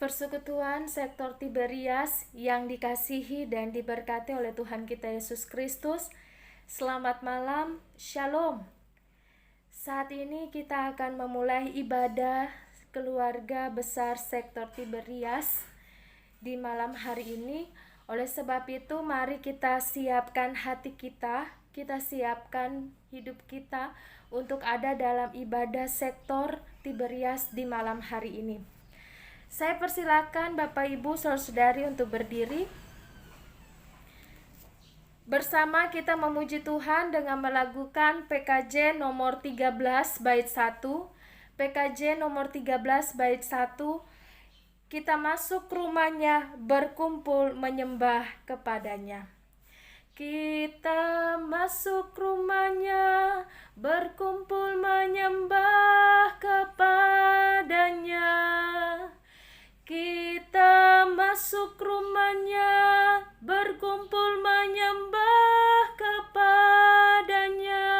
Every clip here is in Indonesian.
Persekutuan sektor Tiberias yang dikasihi dan diberkati oleh Tuhan kita Yesus Kristus. Selamat malam, Shalom. Saat ini kita akan memulai ibadah keluarga besar sektor Tiberias di malam hari ini. Oleh sebab itu, mari kita siapkan hati kita, kita siapkan hidup kita untuk ada dalam ibadah sektor Tiberias di malam hari ini. Saya persilakan Bapak Ibu Saudara-saudari untuk berdiri. Bersama kita memuji Tuhan dengan melakukan PKJ nomor 13 bait 1. PKJ nomor 13 bait 1. Kita masuk rumahnya, berkumpul menyembah kepadanya. Kita masuk rumahnya, berkumpul menyembah kepadanya. Kita masuk rumahnya, berkumpul menyembah kepadanya.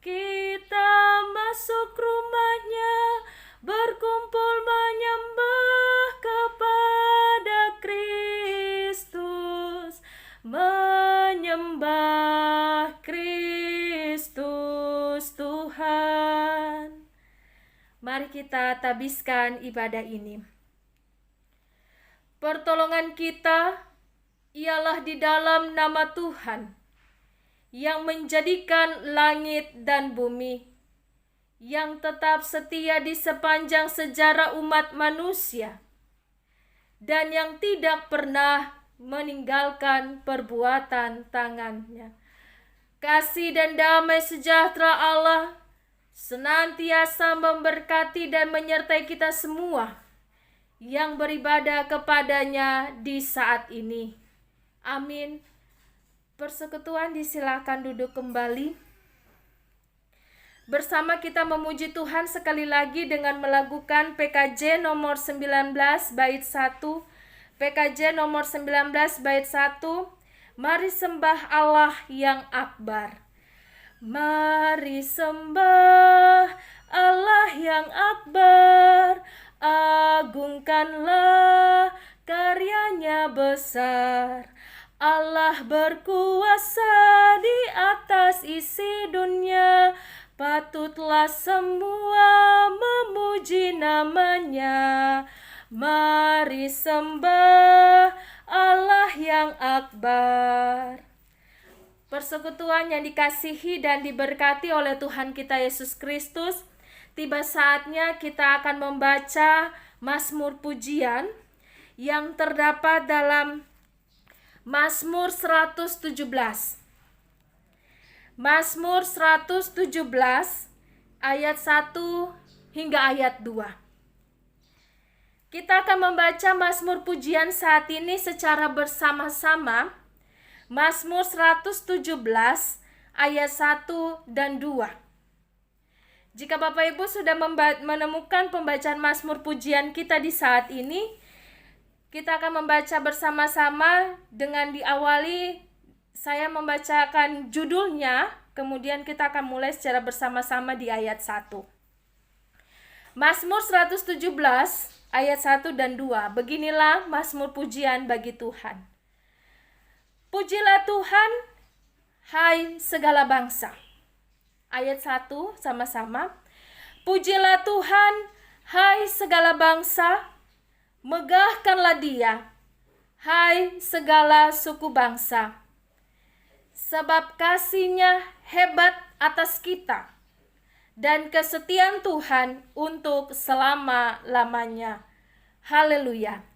Kita masuk rumahnya, berkumpul menyembah kepada Kristus, menyembah Kristus Tuhan. Mari kita tabiskan ibadah ini. Pertolongan kita ialah di dalam nama Tuhan yang menjadikan langit dan bumi, yang tetap setia di sepanjang sejarah umat manusia, dan yang tidak pernah meninggalkan perbuatan tangannya. Kasih dan damai sejahtera Allah senantiasa memberkati dan menyertai kita semua yang beribadah kepadanya di saat ini. Amin. Persekutuan disilakan duduk kembali. Bersama kita memuji Tuhan sekali lagi dengan melakukan PKJ nomor 19 bait 1. PKJ nomor 19 bait 1. Mari sembah Allah yang akbar. Mari sembah Allah yang akbar, agungkanlah karyanya besar. Allah berkuasa di atas isi dunia, patutlah semua memuji namanya. Mari sembah Allah yang akbar. Persekutuan yang dikasihi dan diberkati oleh Tuhan kita Yesus Kristus, tiba saatnya kita akan membaca Mazmur pujian yang terdapat dalam Mazmur 117. Mazmur 117 ayat 1 hingga ayat 2. Kita akan membaca Mazmur pujian saat ini secara bersama-sama. Mazmur 117 ayat 1 dan 2. Jika Bapak Ibu sudah menemukan pembacaan Mazmur pujian kita di saat ini, kita akan membaca bersama-sama dengan diawali saya membacakan judulnya, kemudian kita akan mulai secara bersama-sama di ayat 1. Mazmur 117 ayat 1 dan 2. Beginilah Mazmur pujian bagi Tuhan. Pujilah Tuhan, hai segala bangsa. Ayat 1 sama-sama. Pujilah Tuhan, hai segala bangsa. Megahkanlah Dia, hai segala suku bangsa. Sebab kasih-Nya hebat atas kita, dan kesetiaan Tuhan untuk selama-lamanya. Haleluya.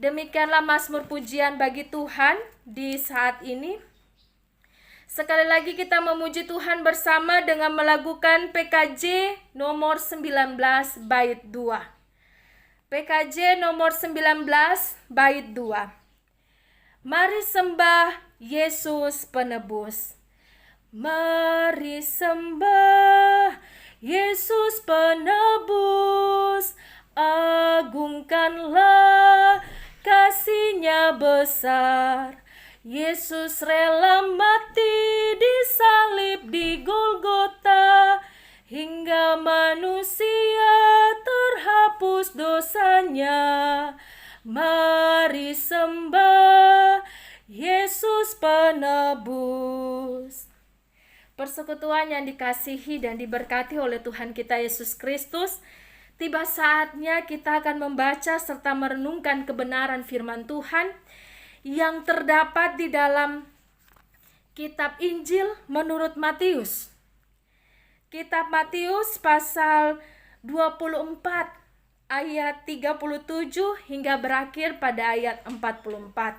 Demikianlah Mazmur pujian bagi Tuhan di saat ini. Sekali lagi kita memuji Tuhan bersama dengan melakukan PKJ nomor 19 bait 2. PKJ nomor 19 bait 2. Mari sembah Yesus penebus. Mari sembah Yesus penebus. Agungkanlah kasih-Nya besar. Yesus rela mati disalib di Golgota, hingga manusia terhapus menebus dosanya. Mari sembah Yesus penebus. Persekutuan yang dikasihi dan diberkati oleh Tuhan kita Yesus Kristus, tiba saatnya kita akan membaca serta merenungkan kebenaran firman Tuhan yang terdapat di dalam kitab Injil menurut Matius. Kitab Matius pasal 24 ayat 37 hingga berakhir pada ayat 44.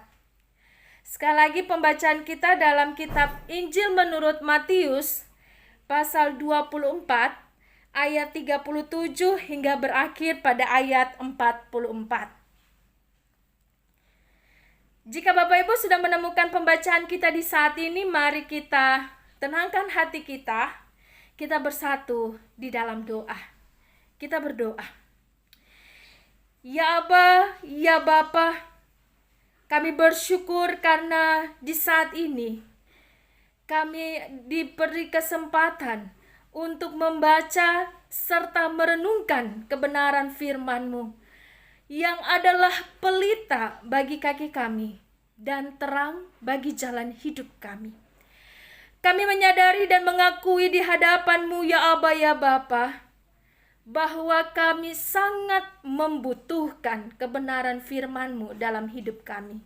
Sekali lagi pembacaan kita dalam kitab Injil menurut Matius pasal 24 ayat 37 hingga berakhir pada ayat 44. Jika Bapak Ibu sudah menemukan pembacaan kita di saat ini, mari kita tenangkan hati kita. Kita bersatu di dalam doa. Kita berdoa. Ya Aba, ya Bapa, kami bersyukur karena di saat ini kami diberi kesempatan untuk membaca serta merenungkan kebenaran firman-Mu yang adalah pelita bagi kaki kami dan terang bagi jalan hidup kami. Kami menyadari dan mengakui di hadapan-Mu ya Aba ya Bapa, bahwa kami sangat membutuhkan kebenaran firman-Mu dalam hidup kami.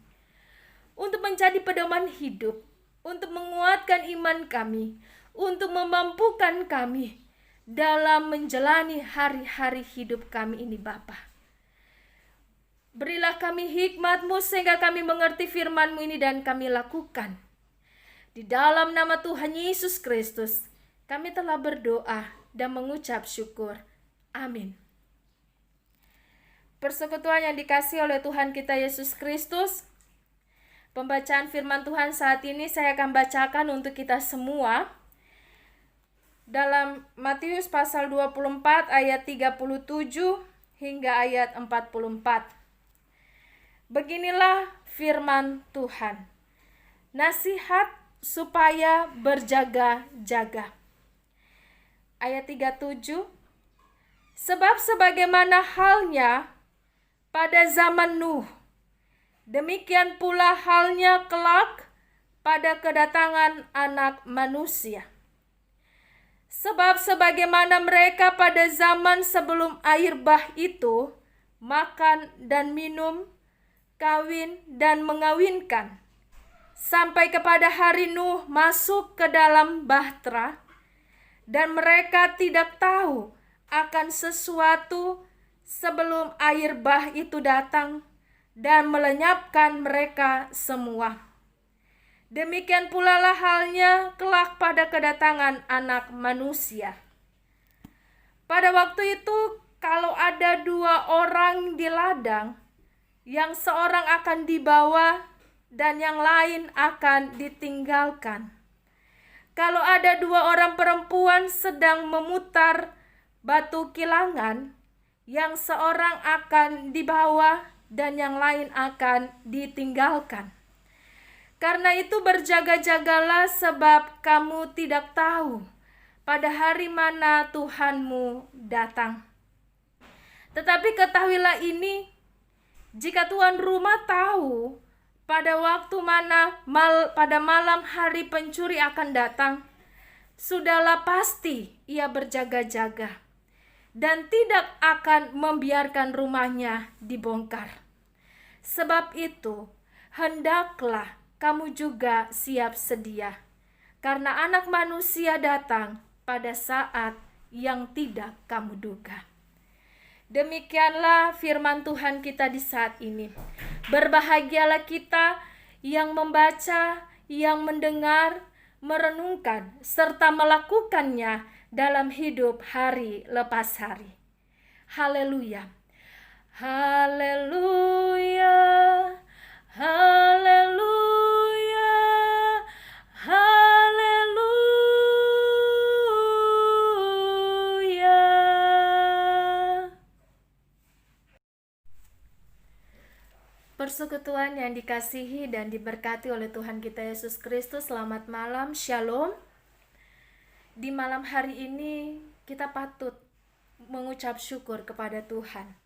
Untuk menjadi pedoman hidup, untuk menguatkan iman kami, untuk memampukan kami dalam menjalani hari-hari hidup kami ini Bapa. Berilah kami hikmat-Mu sehingga kami mengerti firman-Mu ini dan kami lakukan. Di dalam nama Tuhan Yesus Kristus, kami telah berdoa dan mengucap syukur. Amin. Persekutuan yang dikasihi oleh Tuhan kita Yesus Kristus, pembacaan firman Tuhan saat ini saya akan bacakan untuk kita semua dalam Matius pasal 24 ayat 37 hingga ayat 44. Beginilah firman Tuhan. Nasihat supaya berjaga-jaga. Ayat 37. Sebab sebagaimana halnya pada zaman Nuh, demikian pula halnya kelak pada kedatangan Anak Manusia. Sebab sebagaimana mereka pada zaman sebelum air bah itu makan dan minum, kawin dan mengawinkan, sampai kepada hari Nuh masuk ke dalam bahtera, dan mereka tidak tahu akan sesuatu sebelum air bah itu datang dan melenyapkan mereka semua. Demikian pula lah halnya kelak pada kedatangan Anak Manusia. Pada waktu itu, kalau ada 2 orang di ladang, yang seorang akan dibawa dan yang lain akan ditinggalkan. Kalau ada 2 orang perempuan sedang memutar batu kilangan, yang seorang akan dibawa dan yang lain akan ditinggalkan. Karena itu berjaga-jagalah, sebab kamu tidak tahu pada hari mana Tuhanmu datang. Tetapi ketahuilah ini, jika tuan rumah tahu pada waktu mana pada malam hari pencuri akan datang, sudahlah pasti ia berjaga-jaga dan tidak akan membiarkan rumahnya dibongkar. Sebab itu, hendaklah kamu juga siap sedia, karena Anak Manusia datang pada saat yang tidak kamu duga. Demikianlah firman Tuhan kita di saat ini. Berbahagialah kita yang membaca, yang mendengar, merenungkan, serta melakukannya dalam hidup hari lepas hari. Haleluya. Haleluya. Haleluya. Haleluya. Persekutuan yang dikasihi dan diberkati oleh Tuhan kita Yesus Kristus, selamat malam, shalom. Di malam hari ini kita patut mengucap syukur kepada Tuhan.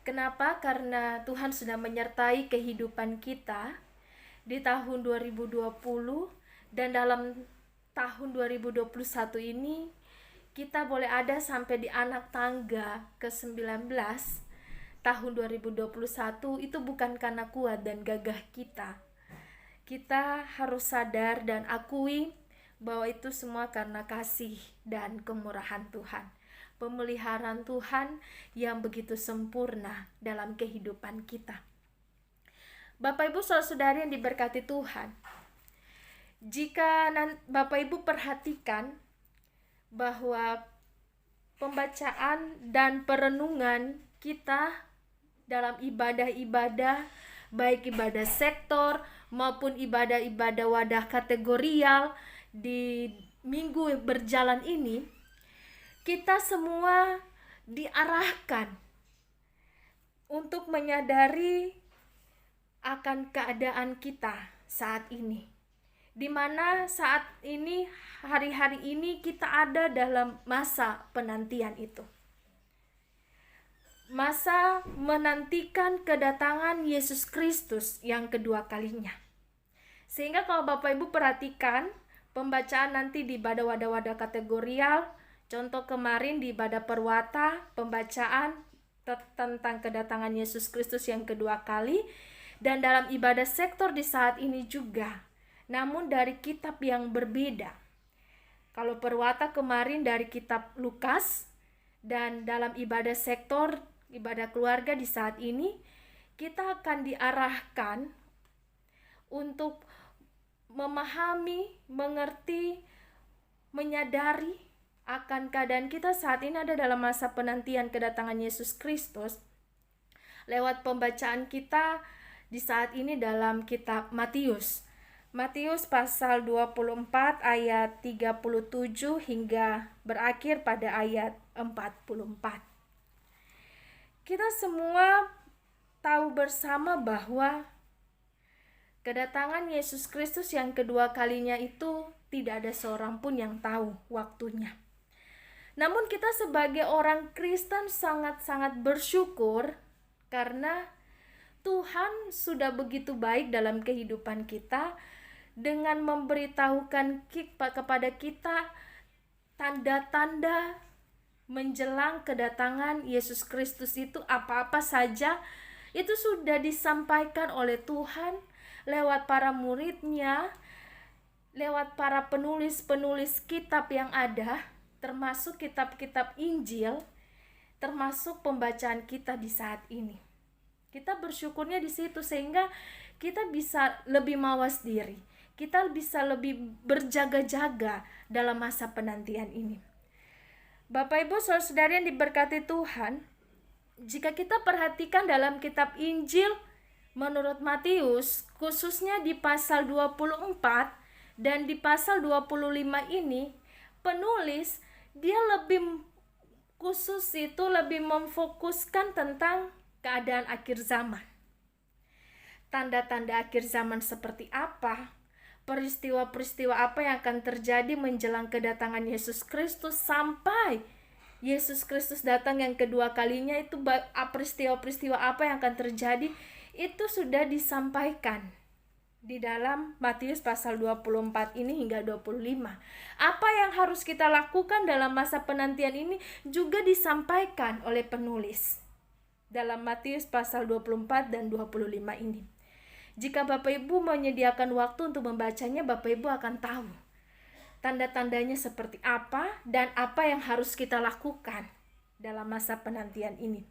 Kenapa? Karena Tuhan sudah menyertai kehidupan kita di tahun 2020, dan dalam tahun 2021 ini kita boleh ada sampai di anak tangga ke-19 tahun 2021. Itu bukan karena kuat dan gagah kita. Kita harus sadar dan akui bahwa itu semua karena kasih dan kemurahan Tuhan, pemeliharaan Tuhan yang begitu sempurna dalam kehidupan kita. Bapak Ibu saudara-saudari yang diberkati Tuhan, jika Bapak Ibu perhatikan bahwa pembacaan dan perenungan kita dalam ibadah-ibadah, baik ibadah sektor maupun ibadah-ibadah wadah kategorial di minggu berjalan ini, kita semua diarahkan untuk menyadari akan keadaan kita saat ini, di mana saat ini, hari-hari ini kita ada dalam masa penantian itu, masa menantikan kedatangan Yesus Kristus yang kedua kalinya. Sehingga kalau Bapak Ibu perhatikan pembacaan nanti di ibadah wadah-wadah kategorial, contoh kemarin di ibadah perwata, pembacaan tentang kedatangan Yesus Kristus yang kedua kali, dan dalam ibadah sektor di saat ini juga, namun dari kitab yang berbeda. Kalau perwata kemarin dari kitab Lukas, dan dalam ibadah sektor, ibadah keluarga di saat ini, kita akan diarahkan untuk memahami, mengerti, menyadari akan keadaan kita saat ini ada dalam masa penantian kedatangan Yesus Kristus lewat pembacaan kita di saat ini dalam kitab Matius. Matius pasal 24 ayat 37 hingga berakhir pada ayat 44. Kita semua tahu bersama bahwa kedatangan Yesus Kristus yang kedua kalinya itu tidak ada seorang pun yang tahu waktunya. Namun kita sebagai orang Kristen sangat-sangat bersyukur karena Tuhan sudah begitu baik dalam kehidupan kita dengan memberitahukan kepada kita tanda-tanda menjelang kedatangan Yesus Kristus itu, apa-apa saja itu sudah disampaikan oleh Tuhan lewat para muridnya, lewat para penulis-penulis kitab yang ada, termasuk kitab-kitab Injil, termasuk pembacaan kita di saat ini. Kita bersyukurnya di situ sehingga kita bisa lebih mawas diri. Kita bisa lebih berjaga-jaga dalam masa penantian ini. Bapak Ibu saudara-saudari yang diberkati Tuhan, jika kita perhatikan dalam kitab Injil menurut Matius, khususnya di pasal 24 dan di pasal 25 ini, penulis dia lebih khusus itu lebih memfokuskan tentang keadaan akhir zaman. Tanda-tanda akhir zaman seperti apa? Peristiwa-peristiwa apa yang akan terjadi menjelang kedatangan Yesus Kristus sampai Yesus Kristus datang yang kedua kalinya, itu peristiwa-peristiwa apa yang akan terjadi itu sudah disampaikan di dalam Matius pasal 24 ini hingga 25. Apa yang harus kita lakukan dalam masa penantian ini juga disampaikan oleh penulis dalam Matius pasal 24 dan 25 ini. Jika Bapak Ibu menyediakan waktu untuk membacanya, Bapak Ibu akan tahu tanda-tandanya seperti apa dan apa yang harus kita lakukan dalam masa penantian ini.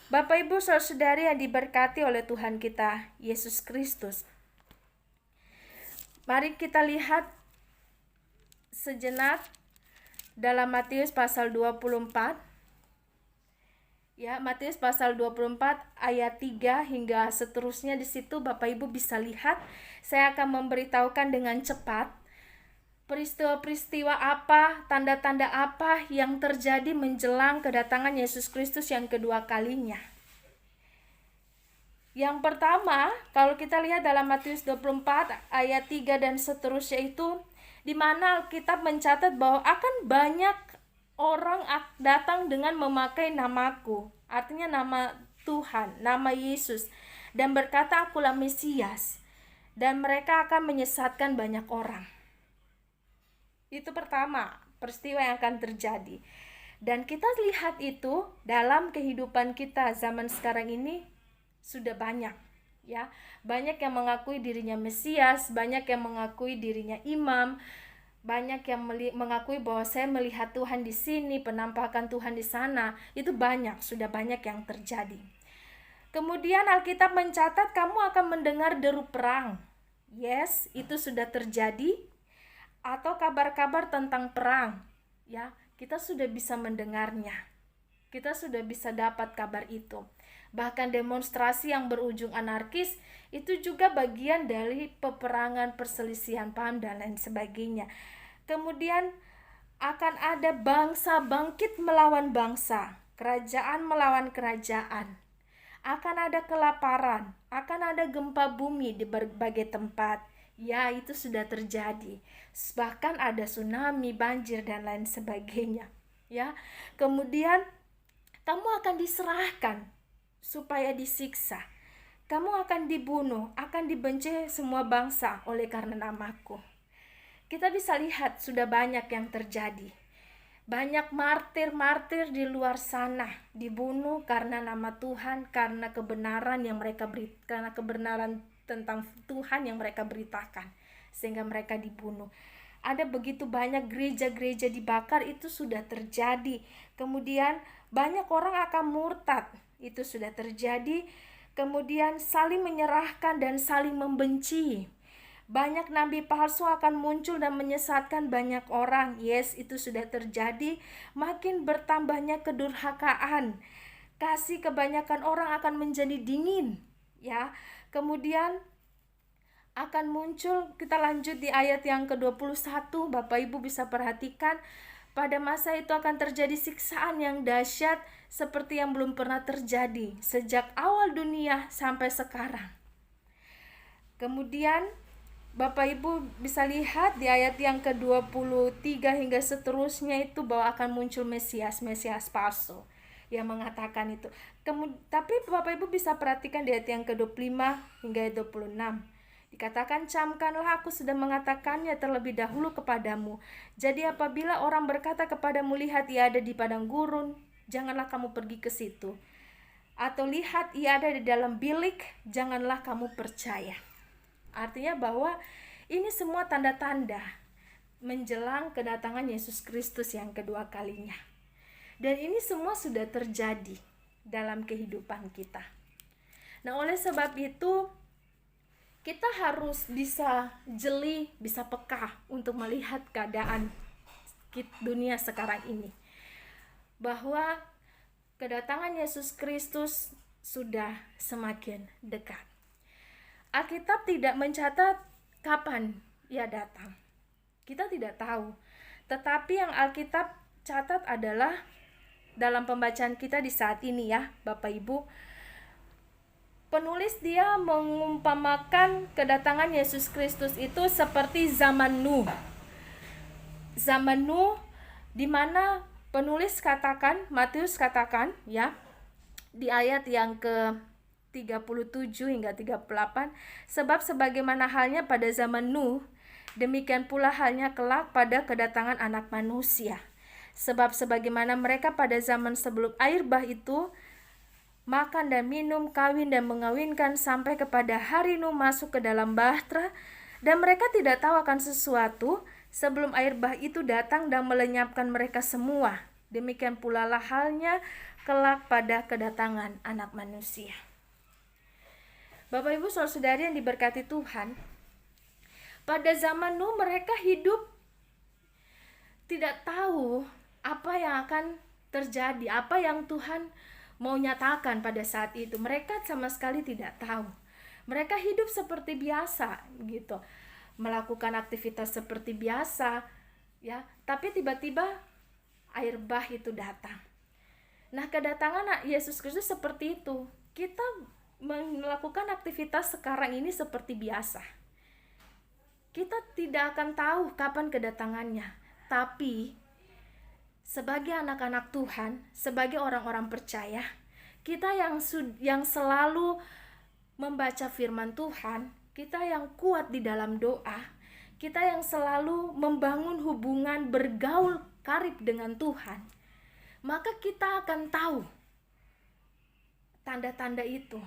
Bapak Ibu saudara-saudari yang diberkati oleh Tuhan kita Yesus Kristus, mari kita lihat sejenak dalam Matius pasal 24. Ya, Matius pasal 24 ayat 3 hingga seterusnya. Di situ Bapak Ibu bisa lihat, saya akan memberitahukan dengan cepat peristiwa-peristiwa apa, tanda-tanda apa yang terjadi menjelang kedatangan Yesus Kristus yang kedua kalinya. Yang pertama, kalau kita lihat dalam Matius 24 ayat 3 dan seterusnya itu, di mana Alkitab mencatat bahwa akan banyak orang datang dengan memakai namaku. Artinya nama Tuhan, nama Yesus, dan berkata, "Akulah Mesias," dan mereka akan menyesatkan banyak orang. Itu pertama, peristiwa yang akan terjadi. Dan kita lihat itu dalam kehidupan kita zaman sekarang ini sudah banyak, ya. Banyak yang mengakui dirinya Mesias, banyak yang mengakui dirinya imam, banyak yang mengakui bahwa saya melihat Tuhan di sini, penampakan Tuhan di sana. Itu banyak, sudah banyak yang terjadi. Kemudian Alkitab mencatat kamu akan mendengar deru perang. Yes, itu sudah terjadi. Atau kabar-kabar tentang perang, ya, kita sudah bisa mendengarnya. Kita sudah bisa dapat kabar itu. Bahkan demonstrasi yang berujung anarkis itu juga bagian dari peperangan, perselisihan paham dan lain sebagainya. Kemudian akan ada bangsa bangkit melawan bangsa, kerajaan melawan kerajaan. Akan ada kelaparan, akan ada gempa bumi di berbagai tempat. Ya, itu sudah terjadi. Bahkan ada tsunami, banjir dan lain sebagainya, ya. Kemudian kamu akan diserahkan supaya disiksa. Kamu akan dibunuh, akan dibenci semua bangsa oleh karena namaku. Kita bisa lihat sudah banyak yang terjadi. Banyak martir-martir di luar sana dibunuh karena nama Tuhan, karena kebenaran yang mereka berikan, karena kebenaran tentang Tuhan yang mereka beritakan, sehingga mereka dibunuh. Ada begitu banyak gereja-gereja dibakar, itu sudah terjadi. Kemudian banyak orang akan murtad, itu sudah terjadi. Kemudian saling menyerahkan dan saling membenci. Banyak nabi palsu akan muncul dan menyesatkan banyak orang. Yes, itu sudah terjadi. Makin bertambahnya kedurhakaan, kasih kebanyakan orang akan menjadi dingin, ya. Kemudian akan muncul, kita lanjut di ayat yang ke-21, Bapak Ibu bisa perhatikan, pada masa itu akan terjadi siksaan yang dahsyat seperti yang belum pernah terjadi sejak awal dunia sampai sekarang. Kemudian Bapak Ibu bisa lihat di ayat yang ke-23 hingga seterusnya itu bahwa akan muncul Mesias palsu yang mengatakan itu. Tapi Bapak Ibu bisa perhatikan di ayat yang ke-25 hingga 26. Dikatakan, "Camkanlah, aku sudah mengatakannya terlebih dahulu kepadamu. Jadi apabila orang berkata kepadamu, lihat ia ada di padang gurun, janganlah kamu pergi ke situ. Atau lihat ia ada di dalam bilik, janganlah kamu percaya." Artinya bahwa ini semua tanda-tanda menjelang kedatangan Yesus Kristus yang kedua kalinya. Dan ini semua sudah terjadi dalam kehidupan kita. Nah, oleh sebab itu kita harus bisa jeli, bisa peka untuk melihat keadaan dunia sekarang ini. Bahwa kedatangan Yesus Kristus sudah semakin dekat. Alkitab tidak mencatat kapan ia datang. Kita tidak tahu. Tetapi yang Alkitab catat adalah dalam pembacaan kita di saat ini, ya Bapak Ibu, penulis dia mengumpamakan kedatangan Yesus Kristus itu seperti zaman Nuh. Zaman Nuh, di mana penulis katakan, Matius katakan, ya, di ayat yang ke-37 hingga 38, sebab sebagaimana halnya pada zaman Nuh, demikian pula halnya kelak pada kedatangan Anak Manusia. Sebab sebagaimana mereka pada zaman sebelum air bah itu makan dan minum, kawin dan mengawinkan sampai kepada hari Nuh masuk ke dalam bahtera, dan mereka tidak tahu akan sesuatu sebelum air bah itu datang dan melenyapkan mereka semua. Demikian pula lah halnya kelak pada kedatangan Anak Manusia. Bapak Ibu saudara-saudari yang diberkati Tuhan, pada zaman Nuh mereka hidup tidak tahu apa yang akan terjadi, apa yang Tuhan mau nyatakan pada saat itu. Mereka sama sekali tidak tahu. Mereka hidup seperti biasa gitu, melakukan aktivitas seperti biasa, ya. Tapi tiba-tiba air bah itu datang. Nah, kedatangan Yesus Kristus seperti itu. Kita melakukan aktivitas sekarang ini seperti biasa. Kita tidak akan tahu kapan kedatangannya. Tapi sebagai anak-anak Tuhan, sebagai orang-orang percaya, kita yang selalu membaca firman Tuhan, kita yang kuat di dalam doa, kita yang selalu membangun hubungan bergaul karib dengan Tuhan, maka kita akan tahu tanda-tanda itu.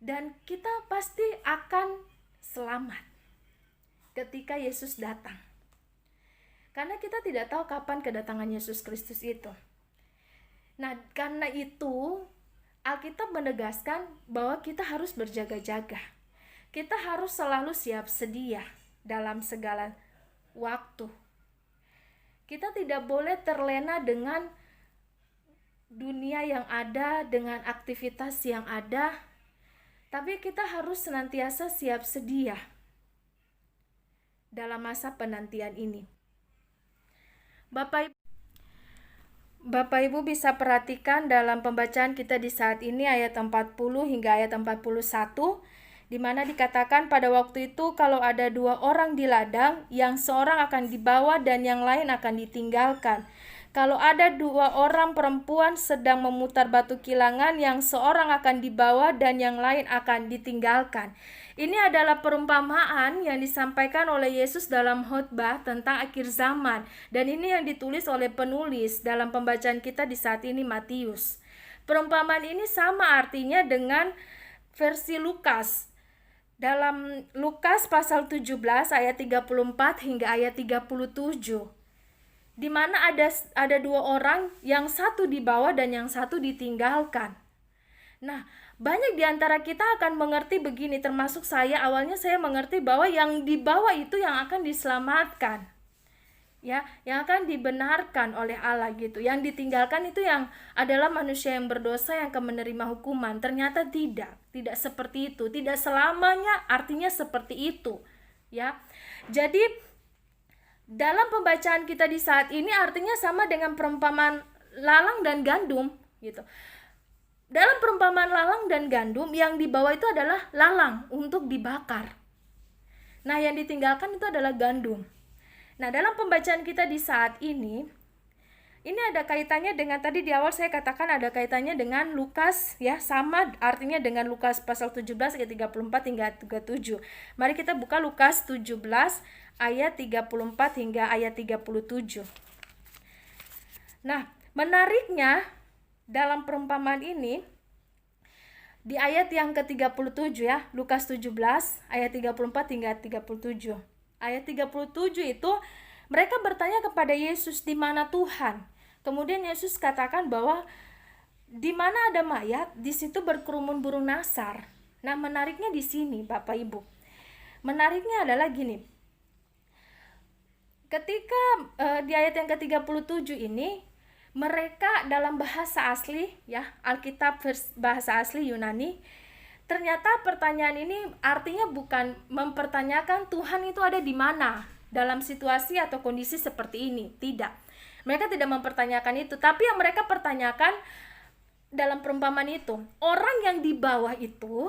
Dan kita pasti akan selamat ketika Yesus datang. Karena kita tidak tahu kapan kedatangan Yesus Kristus itu. Nah, karena itu Alkitab menegaskan bahwa kita harus berjaga-jaga. Kita harus selalu siap sedia dalam segala waktu. Kita tidak boleh terlena dengan dunia yang ada, dengan aktivitas yang ada, tapi kita harus senantiasa siap sedia dalam masa penantian ini. Bapak Ibu bisa perhatikan dalam pembacaan kita di saat ini ayat 40 hingga ayat 41, di mana dikatakan pada waktu itu kalau ada 2 orang di ladang, yang seorang akan dibawa dan yang lain akan ditinggalkan. Kalau ada 2 orang perempuan sedang memutar batu kilangan, yang seorang akan dibawa dan yang lain akan ditinggalkan. Ini adalah perumpamaan yang disampaikan oleh Yesus dalam khotbah tentang akhir zaman. Dan ini yang ditulis oleh penulis dalam pembacaan kita di saat ini, Matius. Perumpamaan ini sama artinya dengan versi Lukas. Dalam Lukas pasal 17 ayat 34 hingga ayat 37. Di mana ada 2 orang, yang satu dibawa dan yang satu ditinggalkan. Nah, banyak di antara kita akan mengerti begini, termasuk saya. Awalnya saya mengerti bahwa yang dibawa itu yang akan diselamatkan, ya, yang akan dibenarkan oleh Allah gitu. Yang ditinggalkan itu yang adalah manusia yang berdosa yang akan menerima hukuman. Ternyata tidak seperti itu. Tidak selamanya artinya seperti itu, ya. Jadi dalam pembacaan kita di saat ini artinya sama dengan perumpamaan lalang dan gandum gitu. Dalam perumpamaan lalang dan gandum, yang dibawa itu adalah lalang untuk dibakar. Nah, yang ditinggalkan itu adalah gandum. Nah, dalam pembacaan kita di saat ini ada kaitannya dengan tadi di awal saya katakan ada kaitannya dengan Lukas, ya, sama artinya dengan Lukas pasal 17 ayat 34 hingga 37. Mari kita buka Lukas 17 ayat 34 hingga ayat 37. Nah, menariknya dalam perumpamaan ini di ayat yang ke-37, ya, Lukas 17 ayat 34 hingga 37. Ayat 37 itu mereka bertanya kepada Yesus, "Di mana Tuhan?" Kemudian Yesus katakan bahwa di mana ada mayat, di situ berkerumun burung nasar. Nah, menariknya di sini, Bapak Ibu. Menariknya adalah gini. Ketika di ayat yang ke-37 ini, mereka dalam bahasa asli, ya, Alkitab bahasa asli Yunani, ternyata pertanyaan ini artinya bukan mempertanyakan Tuhan itu ada di mana dalam situasi atau kondisi seperti ini. Tidak. Mereka tidak mempertanyakan itu, tapi yang mereka pertanyakan dalam perumpamaan itu, orang yang di bawah itu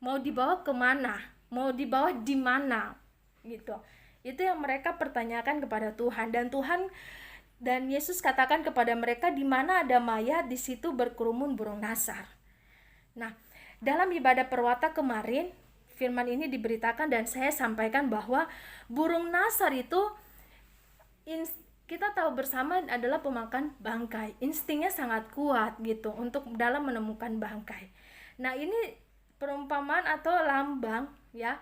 mau dibawa kemana? Mau dibawa di mana? Gitu. Itu yang mereka pertanyakan kepada Tuhan, dan Yesus katakan kepada mereka, di mana ada mayat, di situ berkerumun burung nasar. Nah, dalam ibadah perwata kemarin, firman ini diberitakan dan saya sampaikan bahwa burung nasar itu kita tahu bersama adalah pemakan bangkai. Instingnya sangat kuat gitu untuk dalam menemukan bangkai. Nah, ini perumpamaan atau lambang, ya,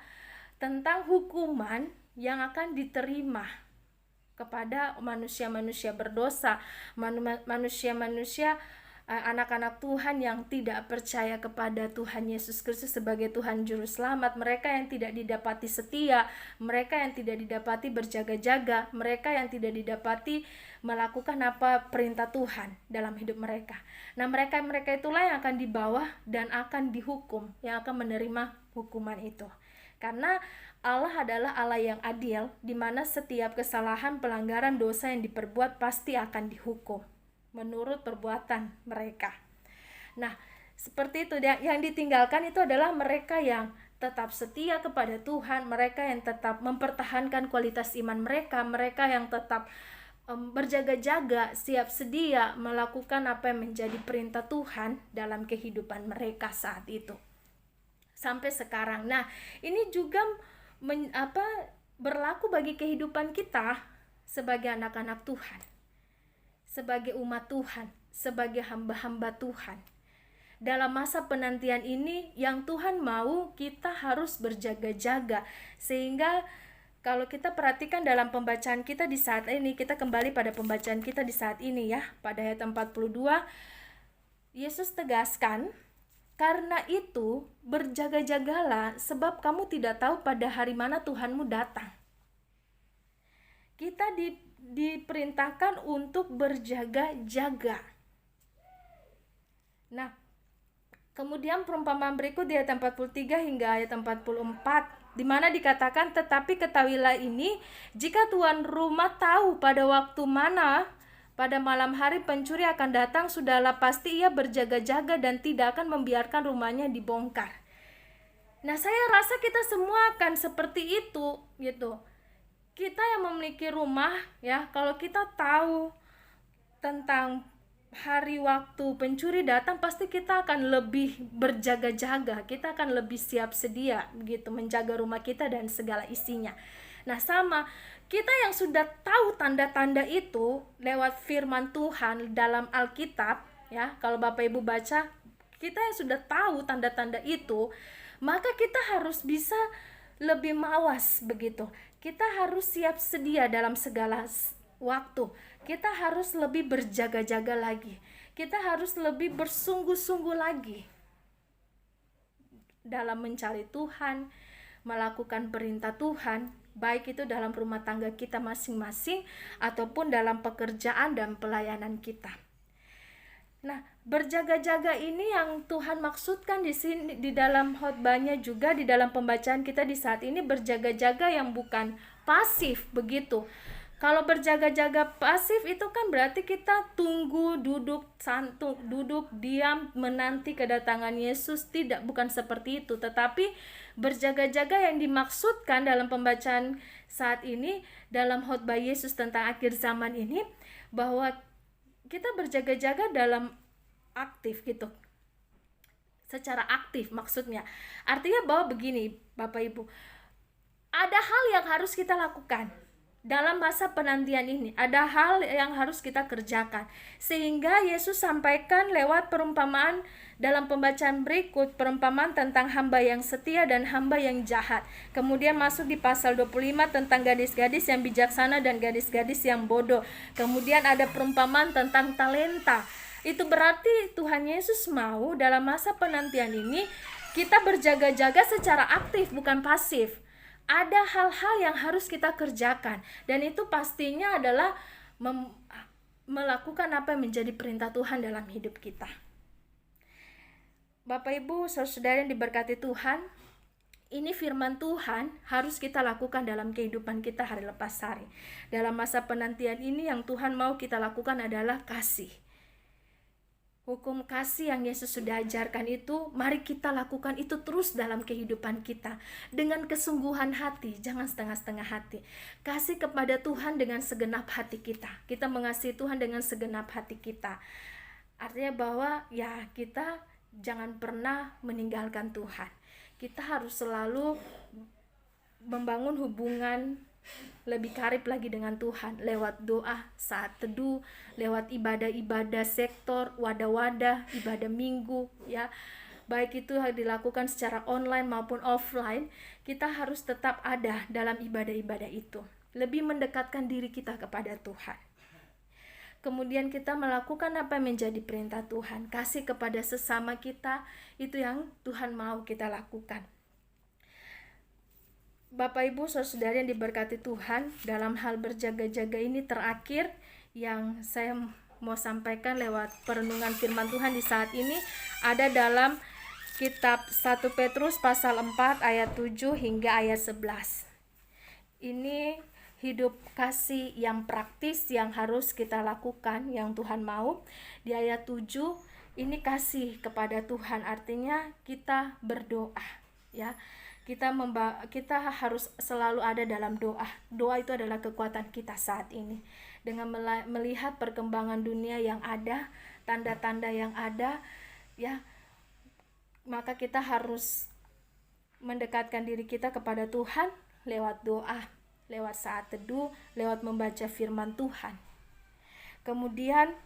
tentang hukuman yang akan diterima kepada manusia-manusia berdosa, manusia-manusia anak-anak Tuhan yang tidak percaya kepada Tuhan Yesus Kristus sebagai Tuhan Juru Selamat, mereka yang tidak didapati setia, mereka yang tidak didapati berjaga-jaga, mereka yang tidak didapati melakukan apa perintah Tuhan dalam hidup mereka. Nah, mereka itulah yang akan dibawa dan akan dihukum, yang akan menerima hukuman itu. Karena Allah adalah Allah yang adil, di mana setiap kesalahan, pelanggaran, dosa yang diperbuat pasti akan dihukum menurut perbuatan mereka. Nah, seperti itu. Yang ditinggalkan itu adalah mereka yang tetap setia kepada Tuhan, mereka yang tetap mempertahankan kualitas iman mereka, mereka yang tetap berjaga-jaga, siap sedia melakukan apa yang menjadi perintah Tuhan dalam kehidupan mereka saat itu sampai sekarang. Nah, ini juga berlaku bagi kehidupan kita sebagai anak-anak Tuhan, sebagai umat Tuhan, sebagai hamba-hamba Tuhan. Dalam masa penantian ini yang Tuhan mau kita harus berjaga-jaga, sehingga kalau kita perhatikan dalam pembacaan kita di saat ini, kita kembali pada pembacaan kita di saat ini ya, pada ayat 42, Yesus tegaskan, karena itu berjaga-jagalah sebab kamu tidak tahu pada hari mana Tuhanmu datang. Kita diperintahkan untuk berjaga-jaga. Nah, kemudian perumpamaan berikut di ayat 43 hingga ayat 44, di mana dikatakan, tetapi ketahuilah ini, jika tuan rumah tahu pada waktu mana pada malam hari pencuri akan datang, sudahlah pasti ia berjaga-jaga dan tidak akan membiarkan rumahnya dibongkar. Nah, saya rasa kita semua akan seperti itu gitu. Kita yang memiliki rumah ya, kalau kita tahu tentang hari waktu pencuri datang, pasti kita akan lebih berjaga-jaga, kita akan lebih siap sedia begitu menjaga rumah kita dan segala isinya. Nah, sama kita yang sudah tahu tanda-tanda itu lewat firman Tuhan dalam Alkitab ya, kalau Bapak Ibu baca, kita yang sudah tahu tanda-tanda itu, maka kita harus bisa lebih mawas begitu. Kita harus siap sedia dalam segala waktu. Kita harus lebih berjaga-jaga lagi. Kita harus lebih bersungguh-sungguh lagi dalam mencari Tuhan, melakukan perintah Tuhan, baik itu dalam rumah tangga kita masing-masing ataupun dalam pekerjaan dan pelayanan kita. Nah, berjaga-jaga ini yang Tuhan maksudkan di sini, di dalam khotbahnya juga, di dalam pembacaan kita di saat ini, berjaga-jaga yang bukan pasif begitu. Kalau berjaga-jaga pasif itu kan berarti kita tunggu, duduk santuk, duduk diam menanti kedatangan Yesus. Tidak, bukan seperti itu. Tetapi berjaga-jaga yang dimaksudkan dalam pembacaan saat ini, dalam khotbah Yesus tentang akhir zaman ini, bahwa kita berjaga-jaga dalam aktif gitu. Secara aktif maksudnya. Artinya bahwa begini Bapak Ibu, ada hal yang harus kita lakukan dalam masa penantian ini, ada hal yang harus kita kerjakan. Sehingga Yesus sampaikan lewat perumpamaan dalam pembacaan berikut, perumpamaan tentang hamba yang setia dan hamba yang jahat. Kemudian masuk di pasal 25 tentang gadis-gadis yang bijaksana dan gadis-gadis yang bodoh. Kemudian ada perumpamaan tentang talenta. Itu berarti Tuhan Yesus mau dalam masa penantian ini kita berjaga-jaga secara aktif, bukan pasif. Ada hal-hal yang harus kita kerjakan, dan itu pastinya adalah melakukan apa yang menjadi perintah Tuhan dalam hidup kita. Bapak Ibu, saudara yang diberkati Tuhan, ini firman Tuhan harus kita lakukan dalam kehidupan kita hari lepas hari. Dalam masa penantian ini yang Tuhan mau kita lakukan adalah kasih. Hukum kasih yang Yesus sudah ajarkan itu, mari kita lakukan itu terus dalam kehidupan kita. Dengan kesungguhan hati, jangan setengah-setengah hati. Kasih kepada Tuhan dengan segenap hati kita. Kita mengasihi Tuhan dengan segenap hati kita. Artinya bahwa ya kita jangan pernah meninggalkan Tuhan. Kita harus selalu membangun hubungan lebih karib lagi dengan Tuhan lewat doa saat teduh, lewat ibadah-ibadah sektor, wadah-wadah, ibadah minggu ya. Baik itu dilakukan secara online maupun offline, kita harus tetap ada dalam ibadah-ibadah itu. Lebih mendekatkan diri kita kepada Tuhan. Kemudian kita melakukan apa yang menjadi perintah Tuhan, kasih kepada sesama kita, itu yang Tuhan mau kita lakukan. Bapak Ibu saudara yang diberkati Tuhan, dalam hal berjaga-jaga ini terakhir yang saya mau sampaikan lewat perenungan firman Tuhan di saat ini ada dalam kitab 1 Petrus pasal 4 ayat 7 hingga ayat 11. Ini hidup kasih yang praktis yang harus kita lakukan, yang Tuhan mau. Di ayat 7 ini kasih kepada Tuhan, artinya kita berdoa ya. Kita harus selalu ada dalam doa. Doa itu adalah kekuatan kita saat ini. dengan melihat perkembangan dunia yang ada, tanda-tanda yang ada, ya, maka kita harus mendekatkan diri kita kepada Tuhan lewat doa, lewat saat teduh, lewat membaca firman Tuhan. Kemudian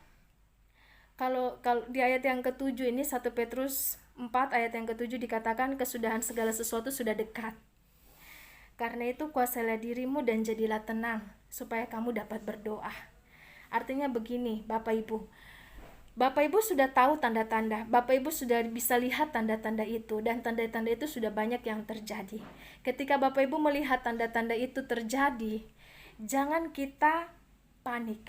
kalau di ayat yang ke-7 ini, 1 Petrus 4 ayat yang ke-7 dikatakan kesudahan segala sesuatu sudah dekat. Karena itu kuasailah dirimu dan jadilah tenang supaya kamu dapat berdoa. Artinya begini, Bapak Ibu. Bapak Ibu sudah tahu tanda-tanda. Bapak Ibu sudah bisa lihat tanda-tanda itu, dan tanda-tanda itu sudah banyak yang terjadi. Ketika Bapak Ibu melihat tanda-tanda itu terjadi, jangan kita panik.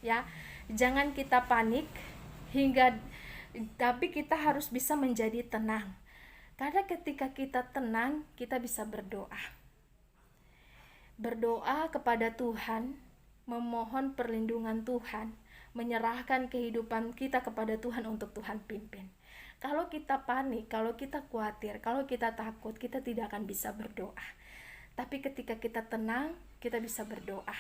Ya, jangan kita panik tapi kita harus bisa menjadi tenang. Karena ketika kita tenang, kita bisa berdoa. Berdoa kepada Tuhan, memohon perlindungan Tuhan, menyerahkan kehidupan kita kepada Tuhan untuk Tuhan pimpin. Kalau kita panik, kalau kita khawatir, kalau kita takut, kita tidak akan bisa berdoa. Tapi ketika kita tenang, kita bisa berdoa.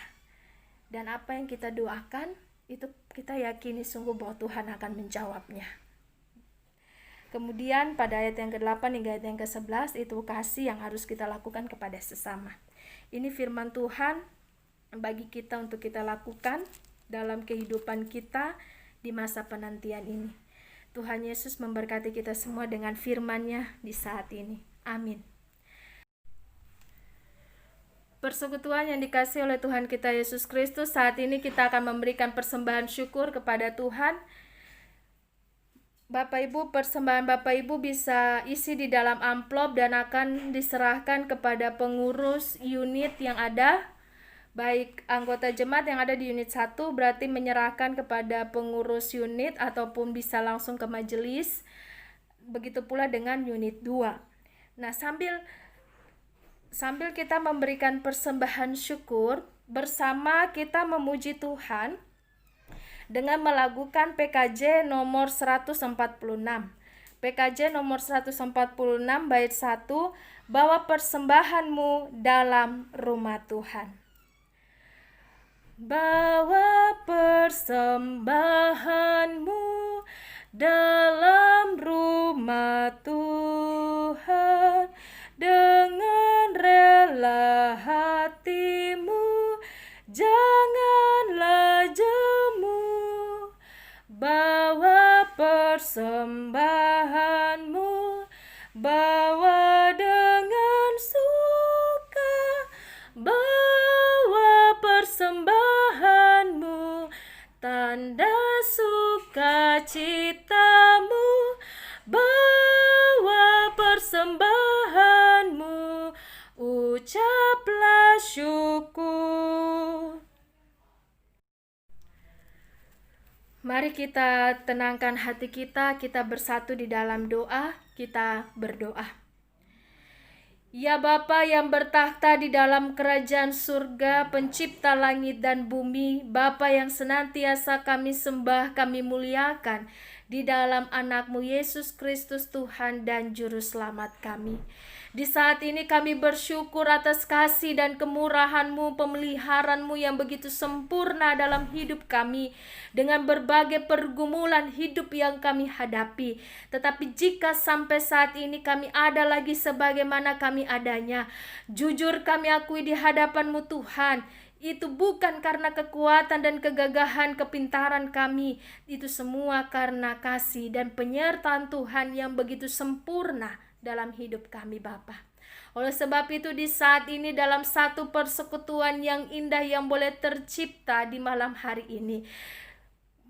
Dan apa yang kita doakan, itu kita yakini sungguh bahwa Tuhan akan menjawabnya. Kemudian pada ayat yang ke-8 hingga ayat yang ke-11 itu kasih yang harus kita lakukan kepada sesama. Ini firman Tuhan bagi kita untuk kita lakukan dalam kehidupan kita di masa penantian ini. Tuhan Yesus memberkati kita semua dengan firman-Nya di saat ini. Amin. Persekutuan yang dikasih oleh Tuhan kita Yesus Kristus, saat ini kita akan memberikan persembahan syukur kepada Tuhan. Bapak Ibu, persembahan Bapak Ibu bisa isi di dalam amplop dan akan diserahkan kepada pengurus unit yang ada. Baik anggota jemaat yang ada di unit 1 berarti menyerahkan kepada pengurus unit ataupun bisa langsung ke majelis. Begitu pula dengan unit 2. Nah, sambil kita memberikan persembahan syukur, bersama kita memuji Tuhan dengan melakukan PKJ nomor 146. PKJ nomor 146 bait 1, bawa persembahanmu dalam rumah Tuhan. Bawa persembahanmu dalam rumah Tuhan, dengan rela hatimu, janganlah jemu. Bawa persembahanmu, bawa dengan suka. Bawa persembahanmu, tanda sukacitamu. Bawa persembahanmu, ucaplah syukur. Mari kita tenangkan hati kita bersatu di dalam doa, kita berdoa. Ya Bapa yang bertakhta di dalam kerajaan surga, pencipta langit dan bumi, Bapa yang senantiasa kami sembah, kami muliakan di dalam anak-Mu Yesus Kristus Tuhan dan Juru Selamat kami. Di saat ini kami bersyukur atas kasih dan kemurahan-Mu, pemeliharaan-Mu yang begitu sempurna dalam hidup kami, dengan berbagai pergumulan hidup yang kami hadapi. Tetapi jika sampai saat ini kami ada lagi sebagaimana kami adanya, jujur kami akui di hadapan-Mu Tuhan, itu bukan karena kekuatan dan kegagahan kepintaran kami. Itu semua karena kasih dan penyertaan Tuhan yang begitu sempurna dalam hidup kami Bapa. Oleh sebab itu di saat ini dalam satu persekutuan yang indah yang boleh tercipta di malam hari ini,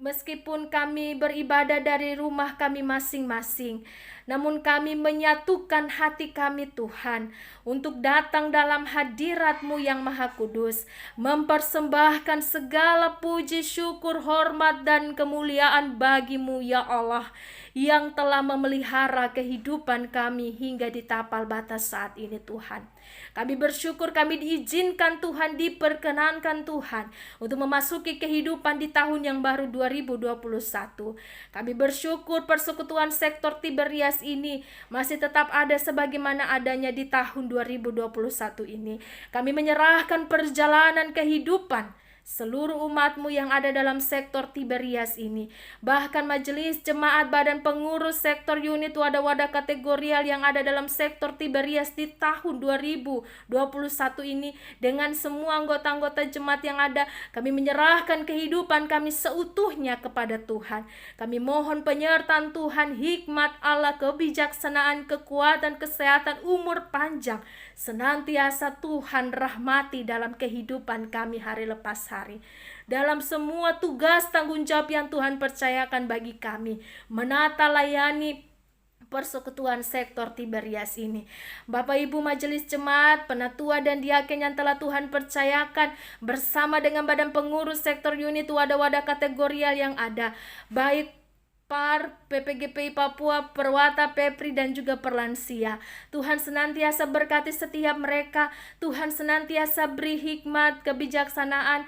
meskipun kami beribadah dari rumah kami masing-masing, namun kami menyatukan hati kami Tuhan untuk datang dalam hadirat-Mu yang Maha Kudus, mempersembahkan segala puji, syukur, hormat, dan kemuliaan bagi-Mu ya Allah, yang telah memelihara kehidupan kami hingga di tapal batas saat ini Tuhan. Kami bersyukur kami diizinkan Tuhan, diperkenankan Tuhan untuk memasuki kehidupan di tahun yang baru 2021. Kami bersyukur persekutuan sektor Tiberias ini masih tetap ada sebagaimana adanya di tahun 2021 ini. Kami menyerahkan perjalanan kehidupan seluruh umat-Mu yang ada dalam sektor Tiberias ini, bahkan majelis jemaat badan pengurus sektor unit wadah-wadah kategorial yang ada dalam sektor Tiberias di tahun 2021 ini, dengan semua anggota-anggota jemaat yang ada, kami menyerahkan kehidupan kami seutuhnya kepada Tuhan. Kami mohon penyertaan Tuhan, hikmat Allah, kebijaksanaan, kekuatan, kesehatan, umur panjang senantiasa Tuhan rahmati dalam kehidupan kami hari lepas hari, dalam semua tugas tanggung jawab yang Tuhan percayakan bagi kami, menata layani persekutuan sektor Tiberias ini. Bapak Ibu majelis jemaat, penatua dan diaken yang telah Tuhan percayakan bersama dengan badan pengurus sektor unit wadah-wadah kategorial yang ada, baik PAR, PPGPI Papua, Perwata, Pepri, dan juga Perlansia. Tuhan senantiasa berkati setiap mereka. Tuhan senantiasa beri hikmat, kebijaksanaan,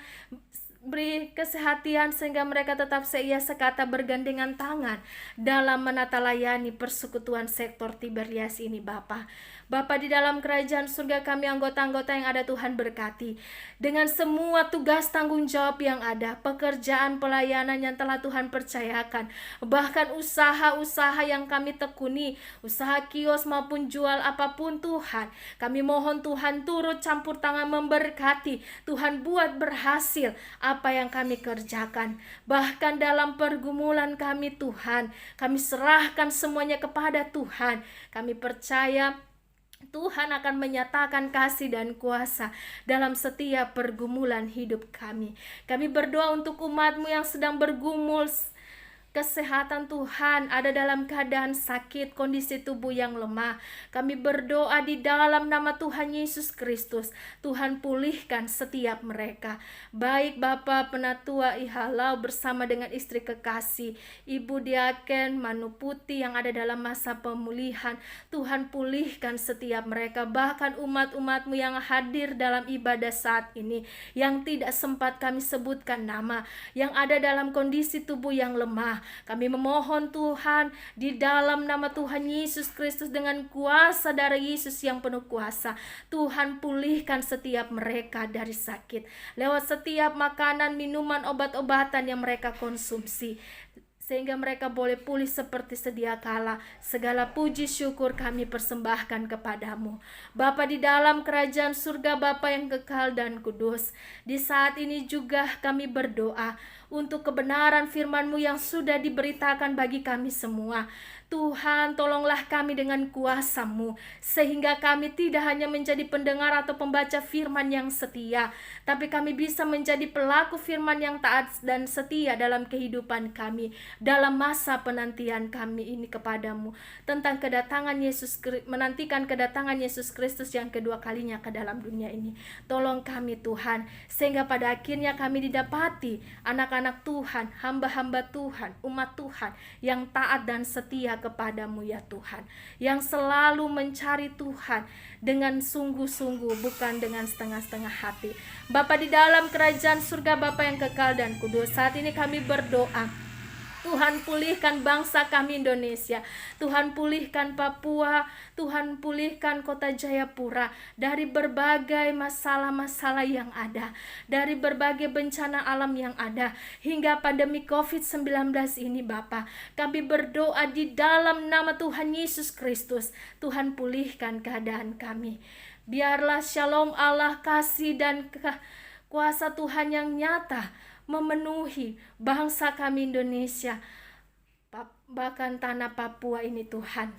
beri kesehatan sehingga mereka tetap seia sekata bergandengan tangan dalam menata layani persekutuan sektor Tiberias ini, Bapa. Bapa di dalam kerajaan surga kami, anggota-anggota yang ada, Tuhan berkati dengan semua tugas tanggung jawab yang ada, pekerjaan pelayanan yang telah Tuhan percayakan, bahkan usaha-usaha yang kami tekuni, usaha kios maupun jual apapun Tuhan, kami mohon Tuhan turut campur tangan memberkati, Tuhan buat berhasil apa yang kami kerjakan. Bahkan dalam pergumulan kami Tuhan, kami serahkan semuanya kepada Tuhan. Kami percaya Tuhan akan menyatakan kasih dan kuasa dalam setiap pergumulan hidup kami. Kami berdoa untuk umat-Mu yang sedang bergumul kesehatan, Tuhan, ada dalam keadaan sakit, kondisi tubuh yang lemah. Kami berdoa di dalam nama Tuhan Yesus Kristus, Tuhan pulihkan setiap mereka. Baik Bapak Penatua Ihalau bersama dengan istri kekasih, Ibu Diaken Manu Putih yang ada dalam masa pemulihan, Tuhan pulihkan setiap mereka. Bahkan umat-umat-Mu yang hadir dalam ibadah saat ini, yang tidak sempat kami sebutkan nama, yang ada dalam kondisi tubuh yang lemah, kami memohon Tuhan di dalam nama Tuhan Yesus Kristus, dengan kuasa darah Yesus yang penuh kuasa, Tuhan pulihkan setiap mereka dari sakit lewat setiap makanan, minuman, obat-obatan yang mereka konsumsi, sehingga mereka boleh pulih seperti sedia kala. Segala puji syukur kami persembahkan kepadamu, Bapa di dalam kerajaan surga, Bapa yang kekal dan kudus. Di saat ini juga kami berdoa untuk kebenaran firman-Mu yang sudah diberitakan bagi kami semua. Tuhan, tolonglah kami dengan kuasa-Mu, sehingga kami tidak hanya menjadi pendengar atau pembaca firman yang setia, tapi kami bisa menjadi pelaku firman yang taat dan setia dalam kehidupan kami, dalam masa penantian kami ini kepadamu, tentang kedatangan Yesus, menantikan kedatangan Yesus Kristus yang kedua kalinya ke dalam dunia ini. Tolong kami Tuhan, sehingga pada akhirnya kami didapati anak-anak Tuhan, hamba-hamba Tuhan, umat Tuhan yang taat dan setia kepadamu ya Tuhan, yang selalu mencari Tuhan dengan sungguh-sungguh, bukan dengan setengah-setengah hati. Bapa di dalam kerajaan surga, Bapa yang kekal dan kudus, saat ini kami berdoa, Tuhan pulihkan bangsa kami Indonesia, Tuhan pulihkan Papua, Tuhan pulihkan kota Jayapura dari berbagai masalah-masalah yang ada, dari berbagai bencana alam yang ada, hingga pandemi COVID-19 ini Bapa. Kami berdoa di dalam nama Tuhan Yesus Kristus, Tuhan pulihkan keadaan kami. Biarlah shalom Allah, kasih dan kuasa Tuhan yang nyata memenuhi bangsa kami Indonesia, bahkan tanah Papua ini Tuhan.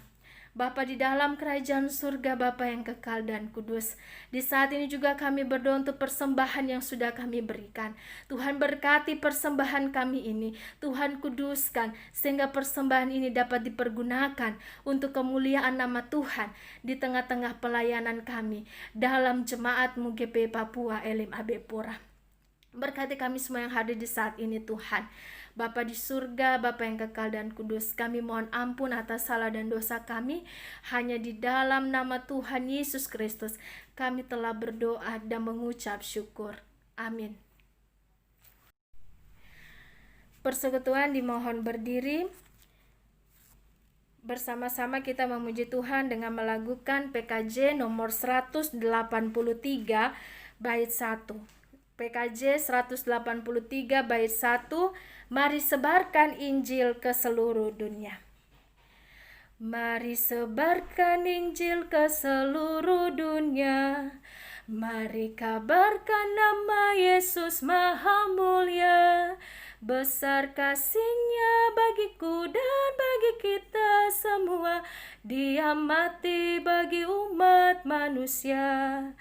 Bapa di dalam kerajaan surga, Bapa yang kekal dan kudus, di saat ini juga kami berdoa untuk persembahan yang sudah kami berikan. Tuhan berkati persembahan kami ini, Tuhan kuduskan, sehingga persembahan ini dapat dipergunakan untuk kemuliaan nama Tuhan di tengah-tengah pelayanan kami dalam jemaat-Mu GP Papua Elim Abepura. Berkati kami semua yang hadir di saat ini Tuhan. Bapa di surga, Bapa yang kekal dan kudus, kami mohon ampun atas salah dan dosa kami. Hanya di dalam nama Tuhan Yesus Kristus kami telah berdoa dan mengucap syukur. Amin. Persekutuan dimohon berdiri. Bersama-sama kita memuji Tuhan dengan melakukan PKJ nomor 183 bait 1. PKJ 183 bait 1, mari sebarkan Injil ke seluruh dunia. Mari sebarkan Injil ke seluruh dunia. Mari kabarkan nama Yesus Maha Mulia. Besar kasih-Nya bagiku dan bagi kita semua. Dia mati bagi umat manusia.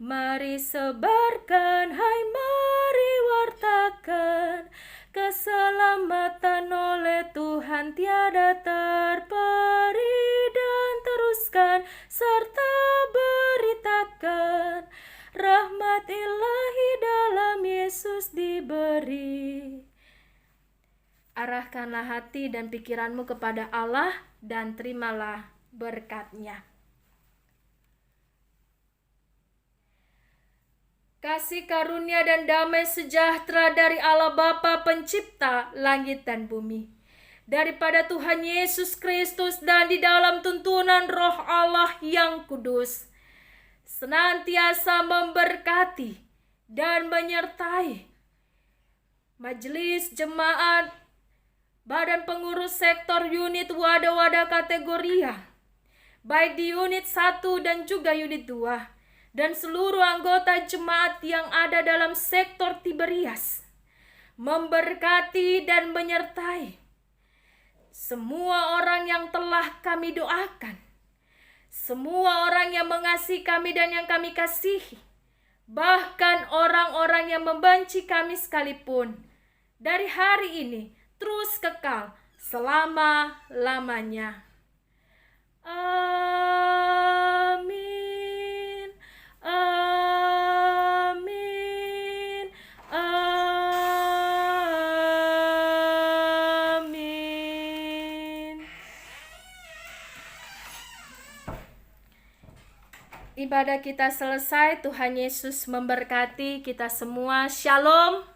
Mari sebarkan, hai mari wartakan, keselamatan oleh Tuhan tiada terperi, dan teruskan serta beritakan, rahmat ilahi dalam Yesus diberi. Arahkanlah hati dan pikiranmu kepada Allah dan terimalah berkat-Nya. Kasih karunia dan damai sejahtera dari Allah Bapa Pencipta langit dan bumi, daripada Tuhan Yesus Kristus dan di dalam tuntunan Roh Allah yang kudus, senantiasa memberkati dan menyertai majelis jemaat, badan pengurus sektor, unit, wadah-wadah kategoria, baik di unit 1 dan juga unit 2, dan seluruh anggota jemaat yang ada dalam sektor Tiberias, memberkati dan menyertai semua orang yang telah kami doakan, semua orang yang mengasihi kami dan yang kami kasihi, bahkan orang-orang yang membenci kami sekalipun, dari hari ini terus kekal selama-lamanya. Amin. Amin. Amin. Ibadah kita selesai. Tuhan Yesus memberkati kita semua. Shalom.